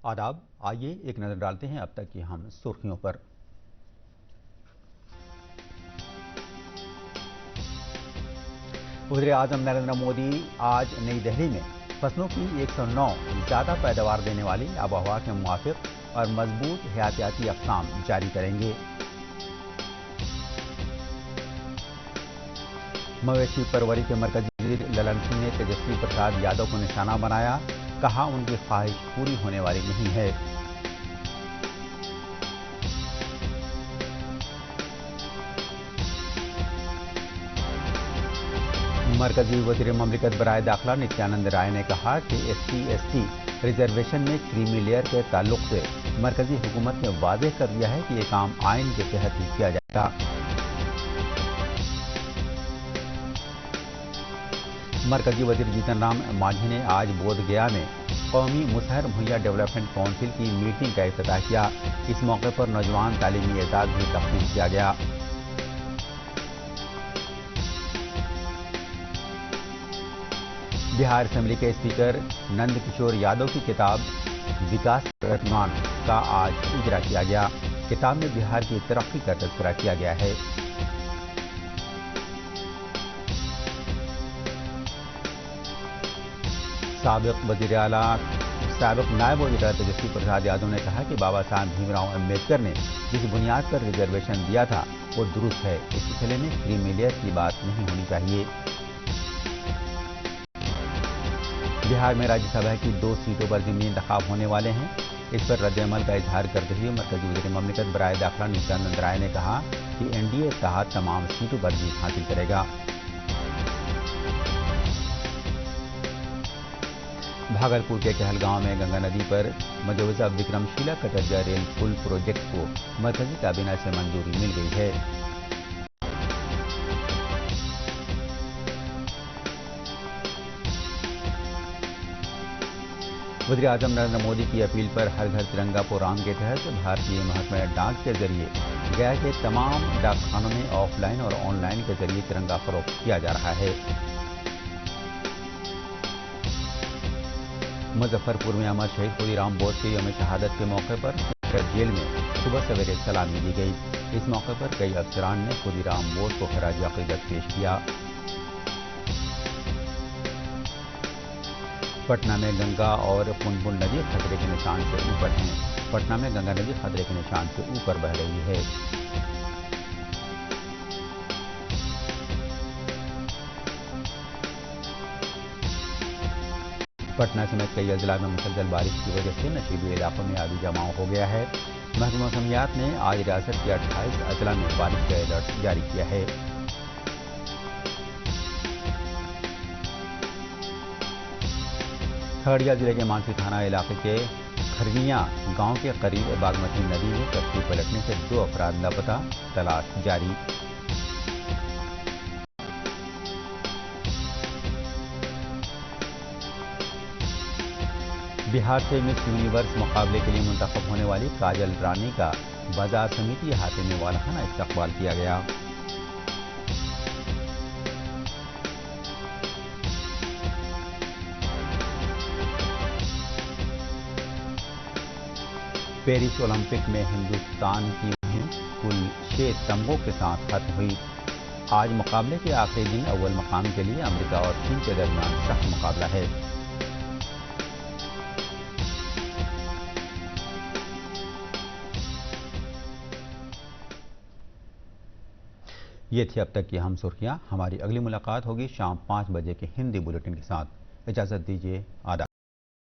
आदाब। आइए एक नजर डालते हैं अब तक की हम सुर्खियों पर। वज़ीर आज़म नरेंद्र मोदी आज नई दिल्ली में फसलों की 109 ज़्यादा पैदावार देने वाली आबोहवा के मुवाफिक और मजबूत हयातियाती अक़साम जारी करेंगे। मवेशी परवरी के मरकजी वज़ीर ललन सिंह ने तेजस्वी प्रसाद यादव को निशाना बनाया, कहा उनकी ख्वाहिश पूरी होने वाली नहीं है। मरकजी वज़ीर ममलिकत बराए दाखिला नित्यानंद राय ने कहा कि SC/ST रिजर्वेशन में क्रीमी लेयर के ताल्लुक से मरकजी हुकूमत ने वाज़ेह कर दिया है कि ये काम आइन के तहत ही किया जाएगा। मरकजी वज़ीर जीतन राम मांझी ने आज बोधगया में कौमी मुसहर मुहैया डेवलपमेंट काउंसिल की मीटिंग का इफ्तिताह किया। इस मौके पर नौजवान तालीमी एजाज भी तकसीम किया गया। बिहार असेंबली के स्पीकर नंद किशोर यादव की किताब विकास प्रतिमान का आज इजरा किया गया। किताब में बिहार की तरक्की का तज़किरा किया गया है। साबिक़ नायब वज़ीर आला तेजस्वी प्रसाद यादव ने कहा कि बाबा साहब भीमराव अम्बेडकर ने जिस बुनियाद पर रिजर्वेशन दिया था वो दुरुस्त है। इस सिलसिले में क्रीमी लेयर की बात नहीं होनी चाहिए। बिहार में राज्यसभा की 2 सीटों पर ज़िमनी इंतखाब होने वाले हैं। इस पर रद्द-ए-अमल का इजहार करते हुए मरकजी वज़ीर ममलिकत बराए दाखिला नित्यानंद राय ने कहा कि NDA इत्तेहाद तमाम सीटों पर जीत हासिल करेगा। भागलपुर के कहलगांव में गंगा नदी पर मुजव्वज़ा विक्रमशिला कटरिया रेल पुल प्रोजेक्ट को मरकजी काबीना से मंजूरी मिल गई है। वज़ीर आज़म नरेंद्र मोदी की अपील पर हर घर तिरंगा प्रोग्राम के तहत भारतीय महकमा डाक के जरिए गया के तमाम डाकखानों में ऑफलाइन और ऑनलाइन के जरिए तिरंगा फरोख्त किया जा रहा है। मुजफ्फरपुर में अमर शहीद खुदीराम बोस के यौम शहादत के मौके पर जेल में सुबह सवेरे सलामी दी गई। इस मौके पर कई अफसरान ने खुदीराम बोस को खराज अक़ीदत पेश किया। पटना में गंगा और पुनपुन नदी खतरे के निशान से ऊपर हैं। पटना में गंगा नदी खतरे के निशान से ऊपर बह रही है। पटना समेत कई अजला में मुसलसल बारिश की वजह से नशीबी इलाकों में आबी जमाव हो गया है। महकमा मौसमियात ने आज रियासत के 28 अजला में बारिश का अलर्ट जारी किया है। खगड़िया जिले के मानसी थाना इलाके के खरनिया गांव के करीब बागमती नदी में कश्ती पलटने से 2 अफराद लापता, तलाश जारी। बिहार से मिस यूनिवर्स मुकाबले के लिए मुंतखब होने वाली काजल रानी का बाजार समिति अहाते में वालखाना इस्तकबाल किया गया। पेरिस ओलंपिक में हिंदुस्तान की मुहिम कुल 6 तमगों के साथ खत्म हुई। आज मुकाबले के आखिरी दिन अव्वल मकाम के लिए अमेरिका और चीन के दरमियान सख्त मुकाबला है। ये थी अब तक की हम सुर्खियां। हमारी अगली मुलाकात होगी शाम 5 बजे के हिंदी बुलेटिन के साथ। इजाज़त दीजिए। आदाब।